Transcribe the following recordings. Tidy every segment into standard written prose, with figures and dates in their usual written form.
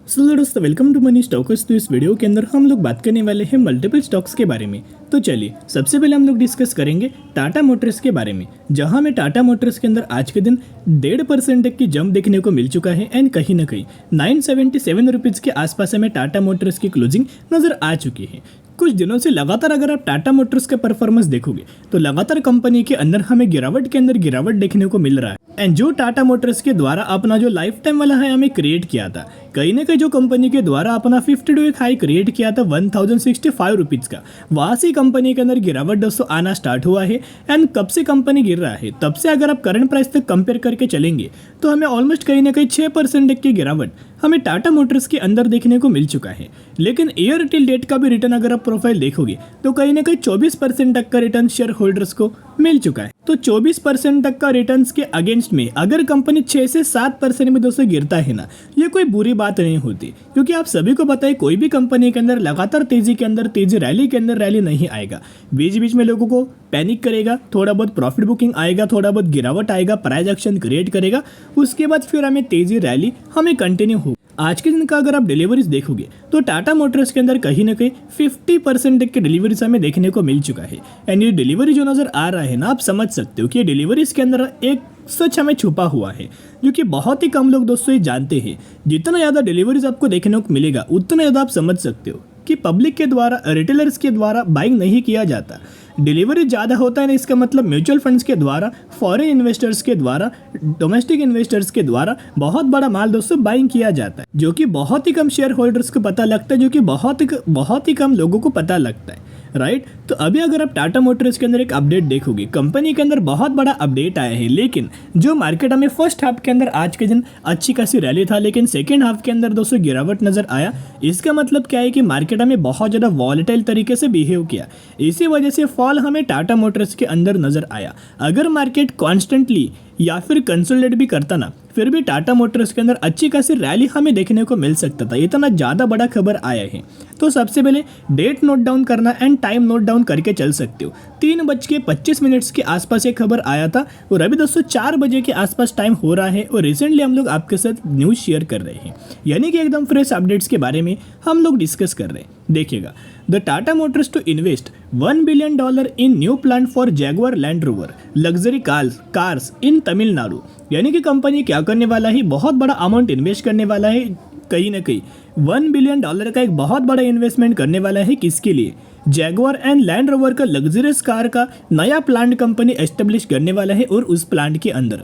Hello दोस्तों, welcome to money stocks. तो इस वीडियो के अंदर हम लोग बात करने वाले हैं मल्टीपल स्टॉक्स के बारे में। तो चलिए सबसे पहले हम लोग डिस्कस करेंगे टाटा मोटर्स के बारे में, जहां हमें टाटा मोटर्स के अंदर आज के दिन 1.5% तक की जंप देखने को मिल चुका है एंड कहीं ना कहीं 977 रुपीज़ के आसपास हमें टाटा मोटर्स की क्लोजिंग नजर आ चुकी है। कुछ दिनों से लगातार अगर आप टाटा मोटर्स का परफॉर्मेंस देखोगे तो लगातार कंपनी के अंदर हमें गिरावट के अंदर गिरावट देखने को मिल रहा है। एंड जो टाटा मोटर्स के द्वारा अपना जो लाइफ टाइम वाला है हमें क्रिएट किया था, कहीं ना कहीं जो कंपनी के द्वारा अपना 52 एक हाई क्रिएट किया था 1065 रुपीज़ का, वहाँ से कंपनी के अंदर गिरावट दोस्तों आना स्टार्ट हुआ है। एंड कब से कंपनी गिर रहा है, तब से अगर आप करंट प्राइस तक कंपेयर करके चलेंगे तो हमें ऑलमोस्ट कहीं ना कहीं 6% तक की गिरावट हमें टाटा मोटर्स के अंदर देखने को मिल चुका है। लेकिन ईयर टिल डेट का भी रिटर्न अगर आप प्रोफाइल देखोगे तो कहीं ना कहीं 24% तक का रिटर्न शेयर होल्डर्स को मिल चुका है। तो 24% तक का रिटर्न के अगेंस्ट में अगर कंपनी 6 से 7% में दोस्तों गिरता है ना, ये कोई बुरी बात नहीं होती, क्योंकि आप सभी को पता है कोई भी कंपनी के अंदर लगातार तेजी के अंदर तेजी रैली के अंदर रैली नहीं आएगा। बीच बीच में लोगों को पैनिक करेगा, थोड़ा बहुत प्रॉफिट बुकिंग आएगा, थोड़ा बहुत गिरावट आएगा, प्राइस एक्शन क्रिएट करेगा, उसके बाद फिर हमें तेजी रैली हमें कंटिन्यू हो। आज के दिन का अगर आप डिलीवरीज देखोगे तो टाटा मोटर्स के अंदर कहीं ना कहीं 50% तक की डिलीवरीज हमें देखने को मिल चुका है। एंड ये डिलीवरी जो नज़र आ रहा है ना, आप समझ सकते हो कि ये डिलीवरीज के अंदर एक सच हमें छुपा हुआ है, जो कि बहुत ही कम लोग दोस्तों ये जानते हैं। जितना ज़्यादा डिलीवरीज आपको देखने को मिलेगा उतना ज़्यादा आप समझ सकते हो कि पब्लिक के द्वारा, रिटेलर्स के द्वारा बाइंग नहीं किया जाता। डिलीवरी ज़्यादा होता है ना, इसका मतलब म्यूचुअल फंड्स के द्वारा, फॉरेन इन्वेस्टर्स के द्वारा, डोमेस्टिक इन्वेस्टर्स के द्वारा बहुत बड़ा माल दोस्तों बाइंग किया जाता है, जो कि बहुत ही कम शेयर होल्डर्स को पता लगता है, जो कि बहुत ही कम लोगों को पता लगता है, राइट। तो अभी अगर आप टाटा मोटर्स के अंदर एक अपडेट देखोगे, कंपनी के अंदर बहुत बड़ा अपडेट आया है। लेकिन जो मार्केट हमें फर्स्ट हाफ के अंदर आज के दिन अच्छी खासी रैली था, लेकिन सेकेंड हाफ के अंदर दोस्तों गिरावट नजर आया। इसका मतलब क्या है कि मार्केट हमें बहुत ज़्यादा वॉलेटाइल तरीके से बिहेव किया, इसी वजह से फॉल हमें टाटा मोटर्स के अंदर नजर आया। अगर मार्केट कॉन्स्टेंटली या फिर कंसोलिडेट भी करता ना, फिर भी टाटा मोटर्स के अंदर अच्छी खासी रैली हमें देखने को मिल सकता था। इतना ज़्यादा बड़ा खबर आया है। तो सबसे पहले डेट नोट डाउन करना एंड टाइम नोट डाउन करके चल सकते हो। 3:25 के आसपास ये खबर आया था और अभी दोस्तों 4 बजे के आसपास टाइम हो रहा है और रिसेंटली हम लोग आपके साथ न्यूज़ शेयर कर रहे हैं, यानी कि एकदम फ्रेश अपडेट्स के बारे में हम लोग डिस्कस कर रहे हैं। देखिएगा, the Tata Motors to invest $1 billion in new plant for Jaguar Land Rover luxury cars in Tamil Nadu. यानी कि कंपनी क्या करने वाला है, बहुत बड़ा अमाउंट इन्वेस्ट करने वाला है, कहीं ना कहीं $1 बिलियन का एक बहुत बड़ा इन्वेस्टमेंट करने वाला है। किसके लिए? जैगुआर एंड लैंड रोवर का लग्जरियस कार का नया प्लांट कंपनी एस्टेब्लिश करने वाला है और उस प्लांट के अंदर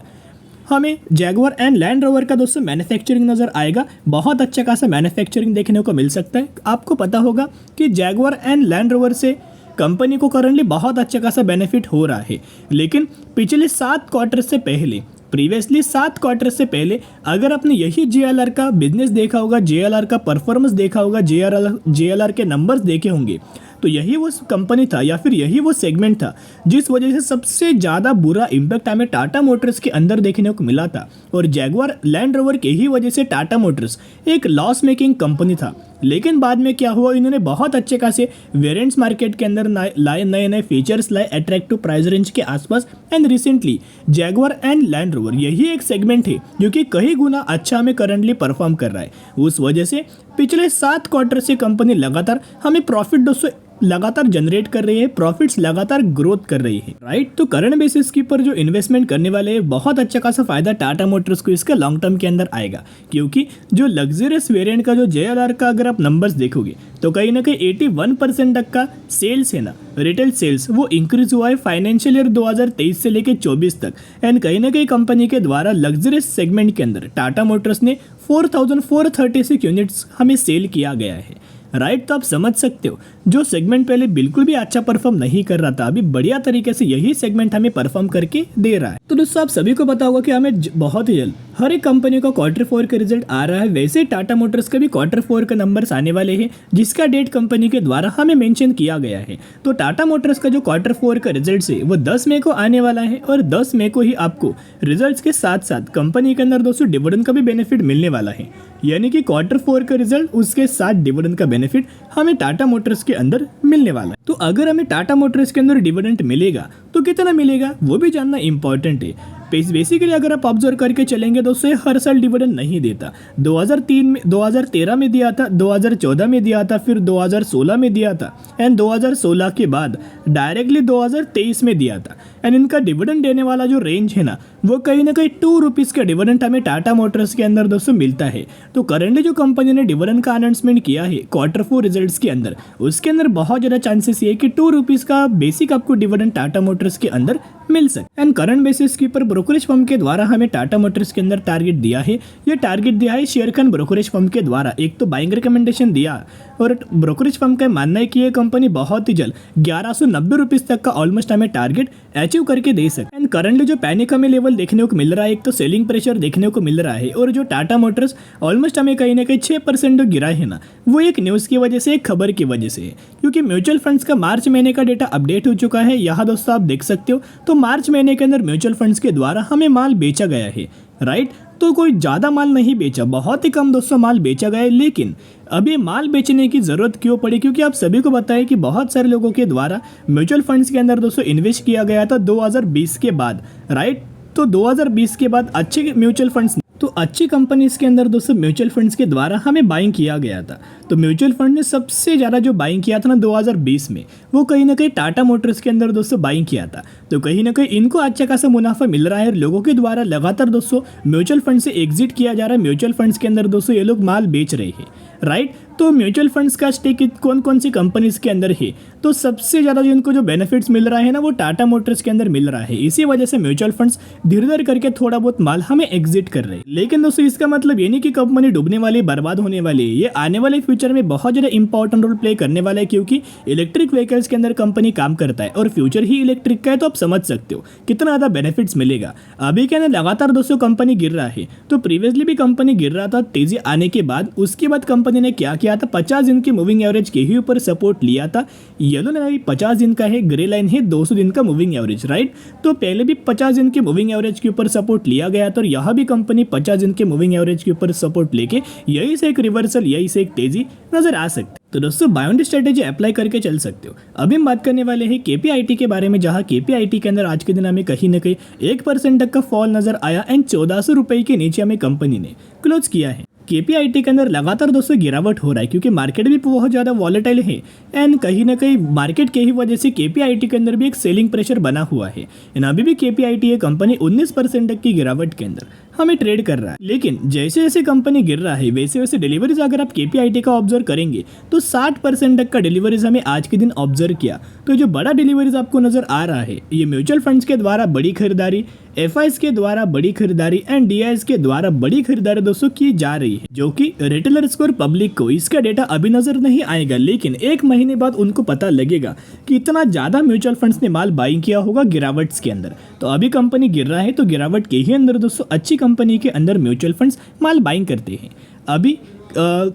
हमें जैगुआर एंड लैंड रोवर का दोस्तों मैन्युफैक्चरिंग नज़र आएगा। बहुत अच्छा खासा मैन्युफैक्चरिंग देखने को मिल सकता है। आपको पता होगा कि जैगुआर एंड लैंड रोवर से कंपनी को करंटली बहुत अच्छा खासा बेनिफिट हो रहा है, लेकिन पिछले 7 क्वार्टर से पहले, प्रीवियसली 7 क्वार्टर से पहले अगर आपने यही JLR का बिजनेस देखा होगा, JLR का परफॉर्मेंस देखा होगा, JLR के नंबर्स देखे होंगे, तो यही वो कंपनी था या फिर यही वो सेगमेंट था जिस वजह से सबसे ज़्यादा बुरा इम्पैक्ट हमें टाटा मोटर्स के अंदर देखने को मिला था। और जैगुआर लैंड रोवर के ही वजह से टाटा मोटर्स एक लॉस मेकिंग कंपनी था। लेकिन बाद में क्या हुआ, इन्होंने बहुत अच्छे खासे वेरिएंट्स मार्केट के अंदर लाए, नए नए फीचर्स लाए अट्रैक्टिव प्राइस रेंज के आसपास। And recently Jaguar and land rover यही एक सेगमेंट है जो कि कई गुना अच्छा हमें करंटली परफॉर्म कर रहा है। उस वजह से पिछले 7 क्वार्टर से कंपनी लगातार हमें प्रॉफिट दोस्तों लगातार जनरेट कर रही है, प्रॉफिट्स लगातार ग्रोथ कर रही है, राइट। तो करंट बेसिस के ऊपर जो इन्वेस्टमेंट करने वाले हैं, बहुत अच्छा खासा फायदा टाटा मोटर्स को इसका लॉन्ग टर्म के अंदर आएगा, क्योंकि जो लग्जरियस वेरिएंट का जो JLR का अगर आप नंबर्स देखोगे तो कहीं ना कहीं 81% तक का सेल्स है ना, रिटेल सेल्स वो इंक्रीज हुआ है फाइनेंशियल ईयर 2023 से लेकर 24 तक। एंड कहीं ना कहीं कंपनी के द्वारा लग्जरियस सेगमेंट के अंदर टाटा मोटर्स ने 4436 यूनिट्स हमें सेल किया गया है, राइट। तो आप समझ सकते हो जो सेगमेंट पहले बिल्कुल भी अच्छा परफॉर्म नहीं कर रहा था, अभी बढ़िया तरीके से यही सेगमेंट हमें परफॉर्म करके दे रहा है। तो दोस्तों आप सभी को पता होगा कि हमें बहुत ही जल्द हर एक कंपनी का Q4 का रिजल्ट आ रहा है। वैसे टाटा मोटर्स का भी Q4 का नंबर्स आने वाले हैं, जिसका डेट कंपनी के द्वारा हमें मेंशन किया गया है। तो टाटा मोटर्स का जो Q4 का रिजल्ट है वो 10 मई को आने वाला है और 10 मई को ही आपको रिजल्ट्स के साथ साथ कंपनी के अंदर दोस्तों डिविडेंड का भी बेनिफिट मिलने वाला है। यानी कि Q4 का रिजल्ट उसके साथ डिविडेंड का बेनिफिट हमें टाटा मोटर्स के अंदर मिलने वाला है। तो अगर हमें टाटा मोटर्स के अंदर डिविडेंड मिलेगा तो कितना मिलेगा वो भी जानना इंपॉर्टेंट है। बेसिकली अगर आप ऑब्जर्व करके चलेंगे दोस्तों, ये हर साल डिविडेंड नहीं देता। 2003 में, 2013 में दिया था, 2014 में दिया था, फिर 2016 में दिया था एंड 2016 के बाद डायरेक्टली 2023 में दिया था। एंड इनका डिविडेंड देने वाला जो रेंज है ना, वो कहीं ना कहीं 2 रुपीज़ का डिविडेंड हमें टाटा मोटर्स के अंदर दोस्तों मिलता है। तो करंटली जो कंपनी ने डिविडेंड का अनाउंसमेंट किया है Q4 रिजल्ट्स के अंदर, उसके अंदर बहुत ज़्यादा चांसेस ये है कि 2 रुपीज़ का बेसिक आपको डिविडेंड टाटा मोटर्स के अंदर मिल सकता है। एंड करंट बेसिस के ऊपर ब्रोकरेज फर्म के द्वारा हमें टाटा मोटर्स के अंदर टारगेट दिया है। ये टारगेट दिया है शेरखान ब्रोकरेज फर्म के द्वारा। एक तो बाइंग रिकमेंडेशन दिया और ब्रोकरेज फर्म का मानना है कि ये कंपनी बहुत ही जल्द 1190 रुपीज़ तक का ऑलमोस्ट हमें टारगेट अचीव करके दे सकते हैं। एंड करंटली जो पैनिक हमें लेवल देखने को मिल रहा है, एक तो सेलिंग प्रेशर देखने को मिल रहा है, और जो टाटा मोटर्स ऑलमोस्ट हमें कहीं ना कहीं 6% गिरा है ना, वो एक न्यूज़ की वजह से, एक खबर की वजह से है। क्योंकि म्यूचुअल फंड्स का मार्च महीने का डेटा अपडेट हो चुका है, यहाँ दोस्तों आप देख सकते हो। तो मार्च महीने के अंदर म्यूचुअल फंड्स के द्वारा हमें माल बेचा गया है, राइट। तो कोई ज़्यादा माल नहीं बेचा, बहुत ही कम दोस्तों माल बेचा गया है। लेकिन अब ये माल बेचने की ज़रूरत क्यों पड़ी? क्योंकि आप सभी को पता है कि बहुत सारे लोगों के द्वारा म्यूचुअल फंड्स के अंदर दोस्तों इन्वेस्ट किया गया था 2020 के बाद, राइट। तो 2020 के बाद अच्छे म्यूचुअल फंड्स, तो अच्छी कंपनीज के अंदर दोस्तों म्यूचुअल फंड्स के द्वारा हमें बाइंग किया गया था। तो म्यूचुअल फंड ने सबसे ज़्यादा जो बाइंग किया था ना 2020 में, वो कहीं ना कहीं टाटा मोटर्स के अंदर दोस्तों बाइंग किया था। तो कहीं ना कहीं इनको अच्छा खासा मुनाफा मिल रहा है। लोगों के द्वारा लगातार दोस्तों म्यूचुअल फंड से एग्जिट किया जा रहा है। म्यूचुअल फंड्स के अंदर दोस्तों ये लोग माल बेच रहे हैं, राइट। तो म्यूचुअल फंड्स का स्टेक कौन कौन सी कंपनीज के अंदर है? तो सबसे ज़्यादा जो इनको जो बेनिफिट्स मिल रहा है ना, वो टाटा मोटर्स के अंदर मिल रहा है। इसी वजह से म्यूचुअल फंड्स धीरे धीरे करके थोड़ा बहुत माल हमें एग्जिट कर रहे हैं। लेकिन दोस्तों इसका मतलब ये नहीं कि कंपनी डूबने वाली, बर्बाद होने वाली है। ये आने वाले फ्यूचर में बहुत ज़्यादा इंपॉर्टेंट रोल प्ले करने वाला है, क्योंकि इलेक्ट्रिक व्हीकल्स के अंदर कंपनी काम करता है और फ्यूचर ही इलेक्ट्रिक का है। तो आप समझ सकते हो कितना ज़्यादा बेनिफिट्स मिलेगा। अभी के अंदर लगातार दोस्तों कंपनी गिर रहा है। तो प्रीवियसली भी कंपनी गिर रहा था, तेजी आने के बाद उसके बाद कंपनी ने क्या किया था, 50 दिन की मूविंग एवरेज के ही ऊपर सपोर्ट लिया था। येलो लाइन भी 50 दिन का है, ग्रे लाइन है 200 दिन का मूविंग एवरेज, राइट। तो पहले भी 50 दिन के मूविंग एवरेज के ऊपर सपोर्ट लिया गया था और यहाँ भी कंपनी 50 दिन के मूविंग एवरेज के ऊपर सपोर्ट लेके यही से एक रिवर्सल, यही से एक तेजी नजर आ सकती है। तो दोस्तों बाय ऑन स्ट्रेटेजी अप्लाई करके चल सकते हो। अभी हम बात करने वाले हैं KPIT के बारे में, जहां KPIT के अंदर आज के दिन हमें कहीं ना कहीं 1% तक का फॉल नजर आया एंड 1400 रुपये के नीचे हमें कंपनी ने क्लोज किया है। KPIT के अंदर लगातार दोस्तों गिरावट हो रहा है, क्योंकि मार्केट भी बहुत ज़्यादा वॉलेटाइल है एंड कहीं ना कहीं मार्केट के ही वजह से KPIT के अंदर भी एक सेलिंग प्रेशर बना हुआ है। एंड अभी भी KPIT ये कंपनी 19% तक की गिरावट के अंदर हमें ट्रेड कर रहा है। लेकिन जैसे जैसे कंपनी गिर रहा है, वैसे वैसे डिलीवरीज अगर आप KPIT का ऑब्जर्व करेंगे तो 60% तक का डिलीवरीज हमें आज के दिन ऑब्जर्व किया। तो जो बड़ा डिलीवरीज आपको नजर आ रहा है, ये म्यूचुअल फंड्स के द्वारा बड़ी खरीदारी, FIs के द्वारा बड़ी खरीदारी एंड DIs के द्वारा बड़ी खरीदारी दोस्तों की जा रही है, जो कि रिटेलर्स को और पब्लिक को इसका डेटा अभी नजर नहीं आएगा। लेकिन एक महीने बाद उनको पता लगेगा कि इतना ज्यादा म्यूचुअल फंड्स ने माल बाइंग किया होगा गिरावट्स के अंदर। तो अभी कंपनी गिर रहा है, तो गिरावट के ही अंदर दोस्तों अच्छी कंपनी के अंदर म्यूचुअल फंड्स माल बाइंग करते हैं। अभी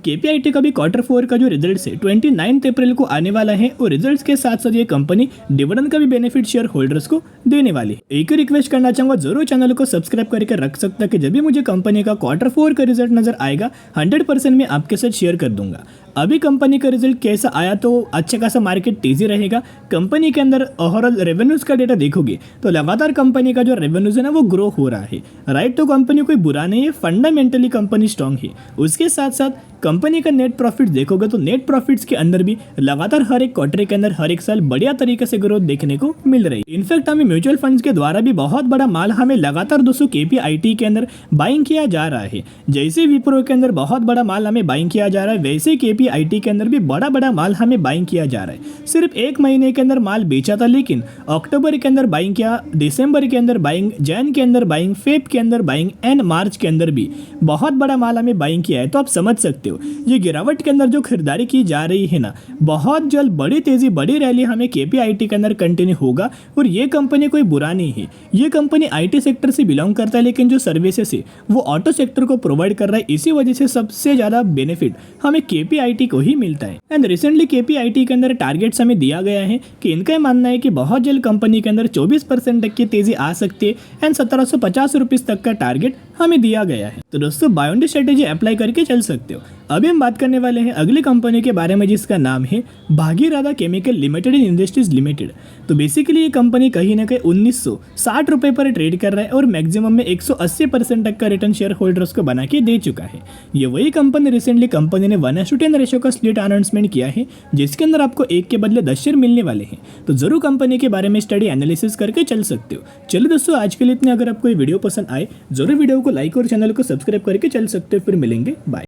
KPIT का भी Q4 का जो रिजल्ट्स है 29 अप्रैल को आने वाला है, और रिजल्ट्स के साथ साथ ये कंपनी डिविडेंड का भी बेनिफिट शेयर होल्डर्स को देने वाली है। एक ही रिक्वेस्ट करना चाहूँगा, जरूर चैनल को सब्सक्राइब करके रख सकता कि जब भी मुझे कंपनी का Q4 का रिजल्ट नजर आएगा 100% मैं आपके साथ शेयर कर दूंगा। अभी कंपनी का रिजल्ट कैसा आया, तो अच्छा खासा मार्केट तेजी रहेगा। कंपनी के अंदर ओवरऑल रेवेन्यूज का डेटा देखोगे तो लगातार कंपनी का जो रेवेन्यूज है ना, वो ग्रो हो रहा है, राइट। तो कंपनी कोई बुरा नहीं है, फंडामेंटली कंपनी स्ट्रांग है। उसके साथ साथ कंपनी का नेट प्रॉफिट देखोगे तो नेट प्रॉफिट्स के अंदर भी लगातार हर एक क्वार्टर के अंदर हर एक साल बढ़िया तरीके से ग्रोथ देखने को मिल रही है। इनफैक्ट हमें म्यूचुअल फंड्स के द्वारा भी बहुत बड़ा माल हमें लगातार दोस्तों KPIT के अंदर बाइंग किया जा रहा है। जैसे विप्रो के अंदर बहुत बड़ा माल हमें बाइंग किया जा रहा है, वैसे KPIT के अंदर भी बड़ा बड़ा माल हमें बाइंग किया जा रहा है। सिर्फ एक महीने के अंदर माल बेचा था, लेकिन अक्टूबर के अंदर बाइंग किया, दिसंबर के अंदर बाइंग, जैन के अंदर बाइंग, फेब के अंदर बाइंग एंड मार्च के अंदर भी बहुत बड़ा माल हमें बाइंग किया है। तो आप समझ सकते हो ये गिरावट के अंदर जो खरीदारी की जा रही है ना, बहुत जल्द बड़ी तेजी, बड़ी रैली हमें KPIT के अंदर कंटिन्यू होगा। और ये कंपनी कोई बुरा नहीं है, ये कंपनी IT सेक्टर से बिलोंग करता है, लेकिन जो सर्विसेज है वो ऑटो सेक्टर को प्रोवाइड कर रहा है। इसी वजह से सबसे ज़्यादा बेनिफिट हमें KPIT को ही मिलता है। एंड रिसेंटली KPIT के अंदर टारगेट्स हमें दिया गया है कि इनका मानना है कि बहुत जल्द कंपनी के अंदर 24% तक की तेजी आ सकती है एंड 1750 रुपीज़ तक का टारगेट हमें दिया गया है। तो दोस्तों बाय ऑन स्ट्रेटेजी अप्लाई करके चल सकते हो। अभी हम बात करने वाले हैं अगली कंपनी के बारे में जिसका नाम है Bhagirath chemical limited and industries limited. तो बेसिकली ये कंपनी कहीं ना कहीं 1960 रुपये पर ट्रेड कर रहा है और मैक्सिमम में 180% तक का रिटर्न शेयर होल्डर्स को बना के दे चुका है। ये वही कंपनी रिसेंटली कंपनी ने 1:10 रेशो का स्प्लिट अनाउंसमेंट किया है जिसके अंदर आपको 1 के बदले 10 शेयर मिलने वाले हैं। तो जरूर कंपनी के बारे में स्टडी एनालिसिस करके चल सकते हो। चलो दोस्तों आज के लिए इतने। अगर आपको ये वीडियो पसंद आए जरूर वीडियो को लाइक और चैनल को सब्सक्राइब करके चल सकते हो। फिर मिलेंगे, बाय।